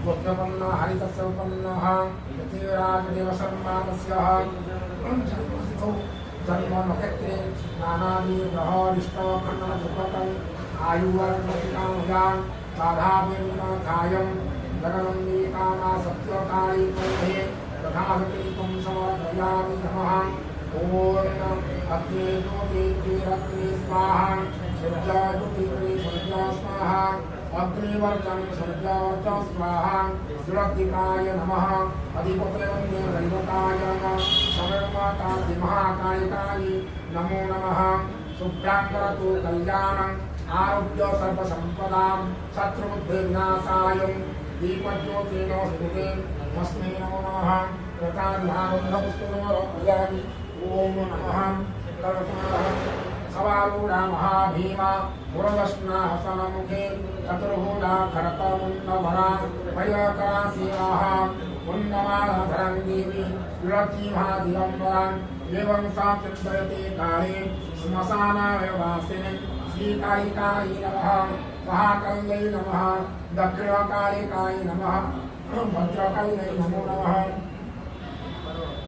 गोत्रपन्नः हरितस्य उपन्नः पृथ्वीराजदेवशर्माणस्य जन्मस्थौ जन्मनक्षत्रे नानादिग्रहरिष्टखण्डनजुपकम् आयुर्वर्णकामयान् साधाभिर्नाथायं जगदम्बिकामा सत्यकाली पुण्ये तथागतिकं समर्पयामि नमः। ॐ अग्ने ज्योतिरग्नि स्वाहा सूर्या ज्योतिर्ग्नि सूर्या स्वाहा अग्निवर्चन सूर्यावर्च स्वाहा सुरद्धिकाय नमः। अधिपते वन्दे दैवताय नमः। समयमाताति महाकायिकाय नमो नमः। शुभ्राङ्करतु कल्याणम् आरोग्य सर्वसम्पदां शत्रुबुद्धिविनाशाय दीपज्योतिनो स्तुते तस्मै नमो नमः। प्रताद्भारुद्धपुष्पमरोपयामि। ॐ नमः कर्पूरः सवारूढा महाभीमा पुरदर्शनाहसनमुखे चतुर्भुजा खड्गमुण्डभरा भयकरासीनाः मुण्डमालाधरं देवी विरचिभादिगम्बरान् एवं सा चिन्तयते काले श्मशानायवासिनी श्रीकालिकायै नमः। महाकल्यै नमः। दक्षिणकालिकायै नमः। भद्रकाल्यै नमो नमः।